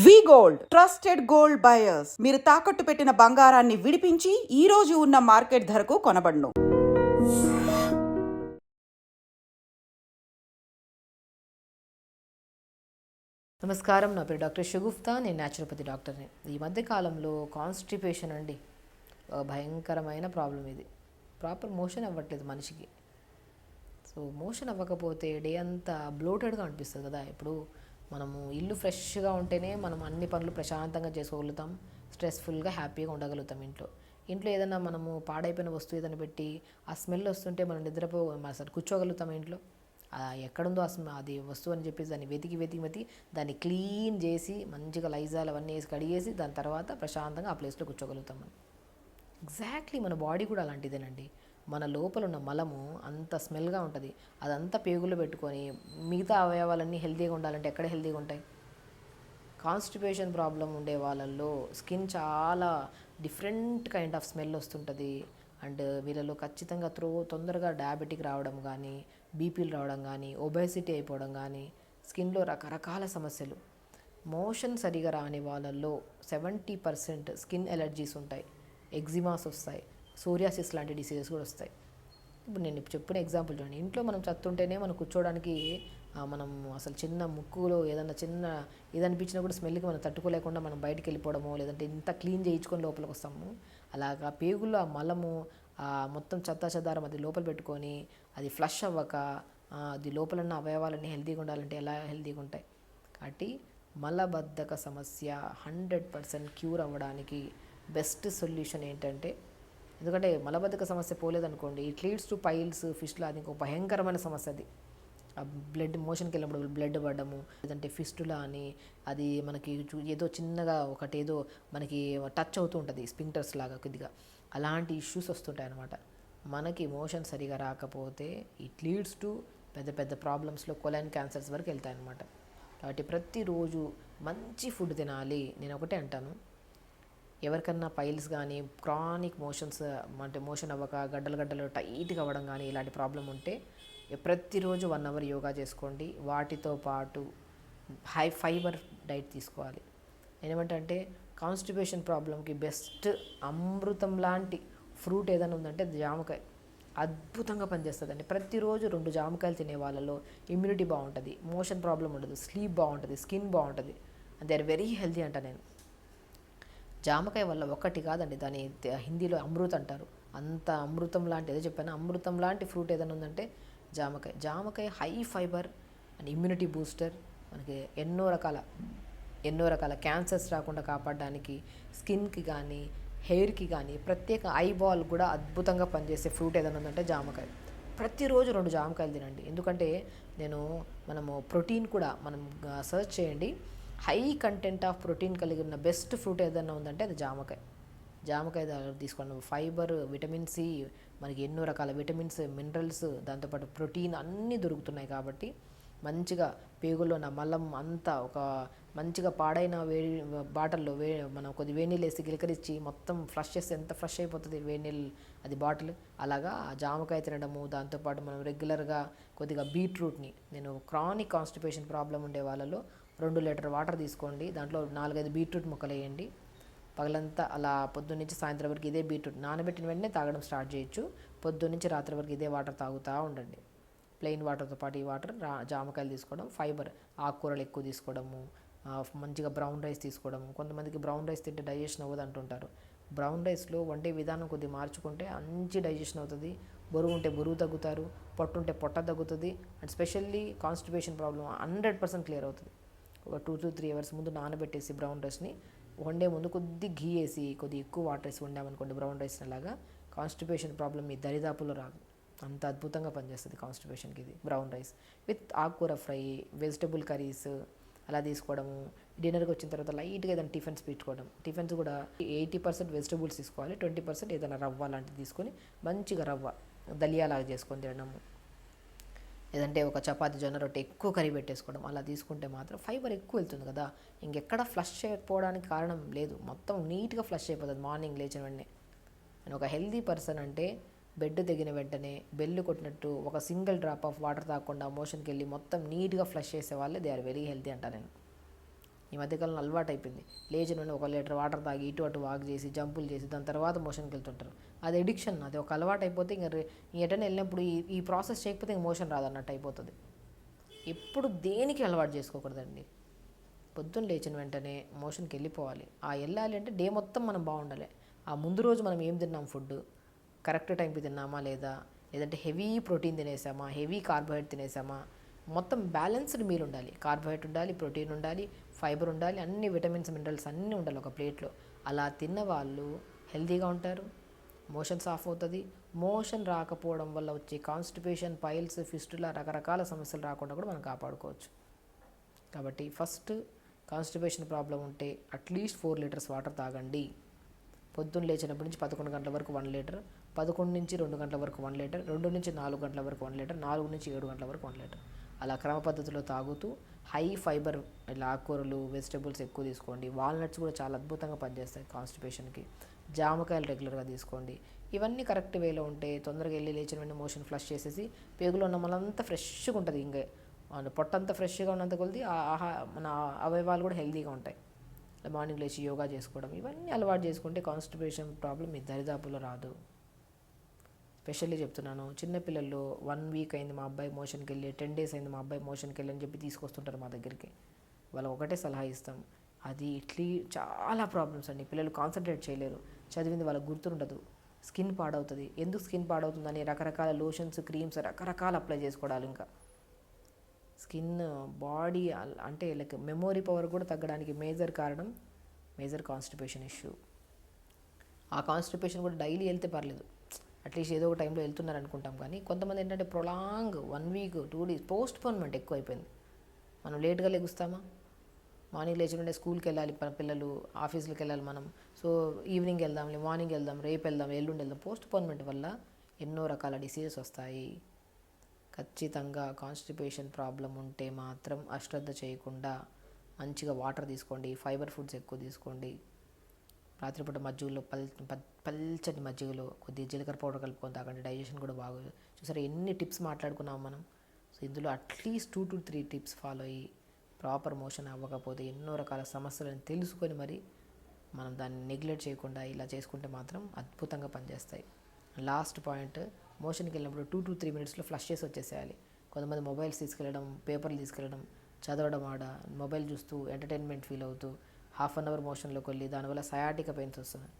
వి gold trusted gold buyers. మీరు తాకట్టు పెట్టిన బంగారాన్ని విడిపించి ఈ రోజు ఉన్న మార్కెట్ ధరకు కొనబడును. నమస్కారం, నా పేరు డాక్టర్ షగుఫ్తా. నేను న్యాచురోపతి డాక్టర్ని. ఈ మధ్య కాలంలో కాన్స్టిపేషన్ అండి భయంకరమైన ప్రాబ్లం. ఇది ప్రాపర్ మోషన్ అవ్వట్లేదు మనిషికి. సో మోషన్ అవ్వకపోతే డే అంతా బ్లోటెడ్గా అనిపిస్తుంది కదా. ఇప్పుడు మనము ఇల్లు ఫ్రెష్గా ఉంటేనే మనం అన్ని పనులు ప్రశాంతంగా చేసుకోగలుగుతాం, స్ట్రెస్ఫుల్గా హ్యాపీగా ఉండగలుగుతాం. ఇంట్లో ఏదైనా మనము పాడైపోయిన వస్తువు ఏదైనా పెట్టి ఆ స్మెల్ వస్తుంటే మనం అసలు కూర్చోగలుగుతాం ఇంట్లో? ఎక్కడుందో అది వస్తువు అని చెప్పేసి దాన్ని వెతికి దాన్ని క్లీన్ చేసి మంచిగా లైజాల్ అవన్నీ వేసి కడిగేసి దాని తర్వాత ప్రశాంతంగా ఆ ప్లేస్లో కూర్చోగలుగుతాం మనం. ఎగ్జాక్ట్లీ మన బాడీ కూడా అలాంటిదేనండి. మన లోపల ఉన్న మలము అంత స్మెల్గా ఉంటుంది. అదంతా పేగుల్లో పెట్టుకొని మిగతా అవయవాలన్నీ హెల్తీగా ఉండాలంటే ఎక్కడ హెల్తీగా ఉంటాయి? కాన్స్టిపేషన్ ప్రాబ్లం ఉండే వాళ్ళల్లో స్కిన్ చాలా డిఫరెంట్ కైండ్ ఆఫ్ స్మెల్ వస్తుంటుంది. అండ్ వీళ్ళలో ఖచ్చితంగా తొందరగా డయాబెటిక్ రావడం కానీ, బీపీలు రావడం కానీ, ఒబేసిటీ అయిపోవడం కానీ, స్కిన్లో రకరకాల సమస్యలు. మోషన్ సరిగా రాని వాళ్ళల్లో 70% స్కిన్ ఎలర్జీస్ ఉంటాయి, ఎగ్జిమాస్ వస్తాయి, సోరియాసిస్ లాంటి డిసీజెస్ కూడా వస్తాయి. ఇప్పుడు నేను చెప్పిన ఎగ్జాంపుల్ చూడండి. ఇంట్లో మనం చత్తుంటేనే మనం కూర్చోవడానికి మనం అసలు చిన్న ముక్కులో ఏదన్నా చిన్న ఏదనిపించినా కూడా స్మెల్కి మనం తట్టుకోలేకుండా మనం బయటికి వెళ్ళిపోవడమో, లేదంటే ఇంత క్లీన్ చేయించుకొని లోపలికి వస్తాము. అలాగా పేగుల్లో ఆ మలము మొత్తం చెదారం అది లోపల పెట్టుకొని అది ఫ్లష్ అవ్వక అది లోపల ఉన్న అవయవాలన్నీ హెల్తీగా ఉండాలంటే ఎలా హెల్తీగా ఉంటాయి? కాబట్టి మలబద్ధక సమస్య 100% క్యూర్ అవ్వడానికి బెస్ట్ సొల్యూషన్ ఏంటంటే, ఎందుకంటే మలబద్ధక సమస్య పోలేదనుకోండి, it leads to piles, fistula. అది ఇంకో భయంకరమైన సమస్య. అది ఆ బ్లడ్ మోషన్కి వెళ్ళినప్పుడు బ్లడ్ పడడము, లేదంటే ఫిస్టులా అని అది మనకి ఏదో చిన్నగా ఒకటి ఏదో మనకి టచ్ అవుతూ ఉంటుంది స్పింక్టర్స్ లాగా కొద్దిగా, అలాంటి ఇష్యూస్ వస్తుంటాయి అన్నమాట. మనకి మోషన్ సరిగా రాకపోతే ఇట్ లీడ్స్ టు పెద్ద పెద్ద ప్రాబ్లమ్స్లో కొలైన్ క్యాన్సర్స్ వరకు వెళ్తాయి అన్నమాట. కాబట్టి ప్రతిరోజు మంచి ఫుడ్ తినాలి. నేను ఒకటే అంటాను, ఎవరికన్నా పైల్స్ కానీ క్రానిక్ మోషన్స్ అంటే మోషన్ అవ్వక గడ్డలు టైట్గా అవ్వడం కానీ ఇలాంటి ప్రాబ్లం ఉంటే ప్రతిరోజు 1 అవర్ యోగా చేసుకోండి. వాటితో పాటు హై ఫైబర్ డైట్ తీసుకోవాలి. నేనేమంటే కాన్స్టిపేషన్ ప్రాబ్లంకి బెస్ట్ అమృతం లాంటి ఫ్రూట్ ఏదైనా ఉందంటే జామకాయ. అద్భుతంగా పనిచేస్తుందండి. ప్రతిరోజు 2 జామకాయలు తినే వాళ్ళలో ఇమ్యూనిటీ బాగుంటుంది, మోషన్ ప్రాబ్లం ఉండదు, స్లీప్ బాగుంటుంది, స్కిన్ బాగుంటుంది, and they are very healthy అంట. నేను జామకాయ వల్ల ఒక్కటి కాదండి, దాని హిందీలో అమృత్ అంటారు. అంత అమృతం లాంటి ఏదో చెప్పాను, అమృతం లాంటి ఫ్రూట్ ఏదైనా ఉందంటే జామకాయ high fibre and immunity booster. మనకి ఎన్నో రకాల క్యాన్సర్స్ రాకుండా కాపాడడానికి, స్కిన్కి కానీ హెయిర్కి కానీ, ప్రత్యేక ఐబాల్ కూడా అద్భుతంగా పనిచేసే ఫ్రూట్ ఏదైనా ఉందంటే జామకాయ. ప్రతిరోజు 2 జామకాయలు తినండి. ఎందుకంటే మనము ప్రోటీన్ కూడా మనం సర్చ్ చేయండి, హై కంటెంట్ ఆఫ్ ప్రోటీన్ కలిగి ఉన్న బెస్ట్ ఫ్రూట్ ఏదైనా ఉందంటే అది జామకాయ తీసుకోండి. ఫైబర్, విటమిన్ సి, మనకి ఎన్నో రకాల విటమిన్స్, మినరల్స్, దాంతోపాటు ప్రోటీన్ అన్నీ దొరుకుతున్నాయి. కాబట్టి మంచిగా పేగుల్లో ఉన్న మలం అంతా ఒక మంచిగా పాడైన బాటిల్లో మనం కొద్ది వేడి నీళ్ళు వేసి గిలకరించి మొత్తం ఫ్లష్ చేస్తే ఎంత ఫ్లష్ అయిపోతుంది వేడి నీళ్ళు అది బాటిల్. అలాగా జామకాయ తినడము, దాంతోపాటు మనం రెగ్యులర్గా కొద్దిగా బీట్రూట్ని, నేను క్రానిక్ కాన్స్టిపేషన్ ప్రాబ్లం ఉండే వాళ్ళలో 2 లీటర్ వాటర్ తీసుకోండి, దాంట్లో 4-5 బీట్రూట్ ముక్కలు వేయండి. పగలంతా అలా పొద్దున్న నుంచి సాయంత్రం వరకు ఇదే బీట్రూట్ నానబెట్టిన వెంటనే తాగడం స్టార్ట్ చేయొచ్చు. పొద్దున్న నుంచి రాత్రి వరకు ఇదే వాటర్ తాగుతూ ఉండండి. ప్లెయిన్ వాటర్తో పాటు ఈ వాటర్ జామకాయలు తీసుకోవడం, ఫైబర్ ఆకుకూరలు ఎక్కువ తీసుకోవడము, మంచిగా బ్రౌన్ రైస్ తీసుకోవడం. కొంతమందికి బ్రౌన్ రైస్ తింటే డైజెషన్ అవ్వదు అంటుంటారు. బ్రౌన్ రైస్లో వండే విధానం కొద్దిగా మార్చుకుంటే మంచి డైజెషన్ అవుతుంది. బరువు ఉంటే బరువు తగ్గుతారు, పొట్టు ఉంటే పొట్ట తగ్గుతుంది. And specially constipation problem 100% clear అవుతుంది. ఒక 2 to 3 అవర్స్ ముందు నానబెట్టేసి బ్రౌన్ రైస్ని వండే ముందు కొద్ది ఘీ వేసి కొద్దిగా ఎక్కువ వాటర్ వేసి వండామనుకోండి బ్రౌన్ రైస్ని, అలాగా కాన్స్టిపేషన్ ప్రాబ్లం మీ దరిదాపులో రాదు. అంత అద్భుతంగా పనిచేస్తుంది కాన్స్టిపేషన్కి ఇది బ్రౌన్ రైస్ విత్ ఆకుకూర ఫ్రై, వెజిటబుల్ కర్రీస్ అలా తీసుకోవడము. డిన్నర్కి వచ్చిన తర్వాత లైట్గా ఏదైనా టిఫిన్స్ పెట్టుకోవడం. టిఫిన్స్ కూడా 80% వెజిటబుల్స్ తీసుకోవాలి, 20% ఏదైనా రవ్వ లాంటిది తీసుకొని మంచిగా రవ్వ దలియాలాగా చేసుకొని తినడము. లేదంటే ఒక చపాతి, జొన్న రొట్టె ఎక్కువ కర్రీ పెట్టేసుకోవడం. అలా తీసుకుంటే మాత్రం ఫైబర్ ఎక్కువ వెళ్తుంది కదా, ఇంకెక్కడ ఫ్లష్ చేయకపోవడానికి కారణం లేదు. మొత్తం నీట్గా ఫ్లష్ అయిపోతుంది మార్నింగ్ లేచిన వెంటనే. నేను ఒక హెల్తీ పర్సన్ అంటే బెడ్ దిగిన వెంటనే బెల్లు కొట్టినట్టు ఒక సింగిల్ డ్రాప్ ఆఫ్ వాటర్ తాగకుండా మోషన్కి వెళ్ళి మొత్తం నీట్గా ఫ్లష్ చేసే వాళ్ళే దే ఆర్ వెరీ హెల్తీ అంట నేను. ఈ మధ్యకాలంలో అలవాటు అయిపోయింది. లేచిన వెంటనే 1 లీటర్ వాటర్ తాగి ఇటు అటు వాక్ చేసి జంపులు చేసి దాని తర్వాత మోషన్కి వెళ్తుంటారు. అది ఎడిక్షన్, అది ఒక అలవాటు అయిపోతే ఇంక ఎటైనా వెళ్ళినప్పుడు ఈ ప్రాసెస్ చేయకపోతే ఇంక మోషన్ రాదన్నట్టు అయిపోతుంది. ఎప్పుడు దేనికి అలవాటు చేసుకోకూడదండి. పొద్దున్న లేచిన వెంటనే మోషన్కి వెళ్ళిపోవాలి. వెళ్ళాలి అంటే డే మొత్తం మనం బాగుండాలి. ఆ ముందు రోజు మనం ఏం తిన్నాం, ఫుడ్ కరెక్ట్ టైంకి తిన్నామా లేదా, లేదంటే హెవీ ప్రోటీన్ తినేసామా, హెవీ కార్బోహైడ్రేట్ తినేసామా, మొత్తం బ్యాలెన్స్డ్ మీల్ ఉండాలి. కార్బోహైడ్రేట్ ఉండాలి, ప్రోటీన్ ఉండాలి, ఫైబర్ ఉండాలి, అన్ని విటమిన్స్ మినరల్స్ అన్నీ ఉండాలి ఒక ప్లేట్లో. అలా తిన్న వాళ్ళు హెల్తీగా ఉంటారు. మోషన్స్ ఆఫ్ అవుతుంది. మోషన్ రాకపోవడం వల్ల వచ్చే కాన్స్టిపేషన్, పైల్స్, ఫిస్టులా రకరకాల సమస్యలు రాకుండా కూడా మనం కాపాడుకోవచ్చు. కాబట్టి ఫస్ట్ కాన్స్టిపేషన్ ప్రాబ్లం ఉంటే అట్లీస్ట్ 4 లీటర్స్ వాటర్ తాగండి. పొద్దున్న లేచినప్పటి నుంచి 11 గంటల వరకు 1 లీటర్, 11 నుంచి 2 గంటల వరకు 1 లీటర్, 2 నుంచి 4 గంటల వరకు 1 లీటర్, 4 నుంచి 7 గంటల వరకు 1 లీటర్. అలా క్రమ పద్ధతిలో తాగుతూ హై ఫైబర్ ఆకుకూరలు, వెజిటబుల్స్ ఎక్కువ తీసుకోండి. వాల్నట్స్ కూడా చాలా అద్భుతంగా పనిచేస్తాయి కాన్స్టిపేషన్కి. జామకాయలు రెగ్యులర్గా తీసుకోండి. ఇవన్నీ కరెక్ట్ వేలో ఉంటే తొందరగా వెళ్ళి లేచిన వెంటనే మోషన్ ఫ్లష్ చేసేసి పేగులో ఉన్న మనంతా ఫ్రెష్గా ఉంటుంది. ఇంకా పొట్టంతా ఫ్రెష్గా ఉన్నంత కొద్ది మన అవయవాలు కూడా హెల్తీగా ఉంటాయి. మార్నింగ్ లేచి యోగా చేసుకోవడం, ఇవన్నీ అలవాటు చేసుకుంటే కాన్స్టిపేషన్ ప్రాబ్లం మీ దరిదాపులో రాదు. స్పెషల్లీ చెప్తున్నాను, చిన్నపిల్లల్లో 1 వీక్ అయింది మా అబ్బాయి మోషన్కి వెళ్ళి, 10 డేస్ అయింది మా అబ్బాయి మోషన్కి వెళ్ళి అని చెప్పి తీసుకొస్తుంటారు మా దగ్గరికి. వాళ్ళకి ఒకటే సలహా ఇస్తాం, అది చాలా ప్రాబ్లమ్స్ అండి. పిల్లలు కాన్సన్ట్రేట్ చేయలేరు, చదివింది వాళ్ళకి గుర్తుండదు, స్కిన్ పాడవుతుంది. ఎందుకు స్కిన్ పాడవుతుందని రకరకాల లోషన్స్, క్రీమ్స్ రకరకాల అప్లై చేసుకోవడాలు. ఇంకా స్కిన్, బాడీ అంటే లైక్ మెమొరీ పవర్ కూడా తగ్గడానికి మేజర్ కారణం కాన్స్టిపేషన్ ఇష్యూ. ఆ కాన్స్టిపేషన్ కూడా డైలీ వెళ్తే పర్లేదు, అట్లీస్ట్ ఏదో ఒక టైంలో వెళ్తున్నారు అనుకుంటాం. కానీ కొంతమంది ఏంటంటే ప్రొలాంగ్ 1 వీక్ 2 డేస్ పోస్ట్పోన్మెంట్ ఎక్కువ అయిపోయింది. మనం లేట్గా లెగుస్తామా, మార్నింగ్ లేచి స్కూల్కి వెళ్ళాలి పిల్లలు, ఆఫీసులకు వెళ్ళాలి మనం. సో ఈవినింగ్ వెళ్దాం, మార్నింగ్ వెళ్దాం, రేపు వెళ్దాం, ఎల్లుండి వెళ్దాం. పోస్ట్పోన్మెంట్ వల్ల ఎన్నో రకాల డిసీజెస్ వస్తాయి. ఖచ్చితంగా కాన్స్టిపేషన్ ప్రాబ్లం ఉంటే మాత్రం అశ్రద్ధ చేయకుండా మంచిగా వాటర్ తీసుకోండి, ఫైబర్ ఫుడ్స్ ఎక్కువ తీసుకోండి. రాత్రిపూట మజ్జిగలో పల్చని మజ్జిగలో కొద్దిగా జీలకర్ర పౌడర్ కలుపుకొని తాగండి. డైజెషన్ కూడా బాగా. చూసారా ఎన్ని టిప్స్ మాట్లాడుకున్నాం మనం. సో ఇందులో అట్లీస్ట్ 2 to 3 టిప్స్ ఫాలో అయ్యి ప్రాపర్ మోషన్ అవ్వకపోతే ఎన్నో రకాల సమస్యలను తెలుసుకొని మరి మనం దాన్ని నెగ్లెక్ట్ చేయకుండా ఇలా చేసుకుంటే మాత్రం అద్భుతంగా పనిచేస్తాయి. లాస్ట్ పాయింట్, మోషన్కి వెళ్ళినప్పుడు 2 to 3 మినిట్స్లో ఫ్లష్ చేసి వచ్చేసేయాలి. కొంతమంది మొబైల్స్ తీసుకెళ్ళడం, పేపర్లు తీసుకెళ్ళడం, చదవడం, మొబైల్ చూస్తూ ఎంటర్టైన్మెంట్ ఫీల్ అవుతూ 1/2 అవర్ మోషన్లోకి వెళ్ళి దానివల్ల సయాటికా పెయిన్స్ వస్తున్నాయి.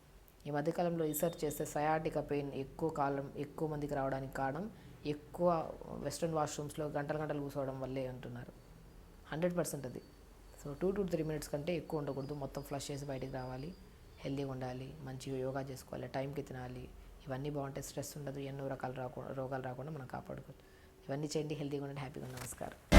ఈ మధ్యకాలంలో రీసెర్చ్ చేస్తే సయాటికా పెయిన్ ఎక్కువ మందికి రావడానికి కారణం ఎక్కువ వెస్ట్రన్ వాష్రూమ్స్లో గంటలు కూర్చోవడం వల్లే అంటున్నారు. 100% అది. సో 2 to 3 మినిట్స్ కంటే ఎక్కువ ఉండకూడదు. మొత్తం ఫ్లష్ చేసి బయటికి రావాలి, హెల్తీగా ఉండాలి, మంచిగా యోగా చేసుకోవాలి, టైంకి తినాలి. ఇవన్నీ బాగుంటే స్ట్రెస్ ఉండదు, ఎన్నో రకాల రోగాలు రాకుండా మనం కాపాడుకోవచ్చు. ఇవన్నీ చేయండి, హెల్తీగా ఉండండి, హ్యాపీగా ఉండండి. నమస్కారం.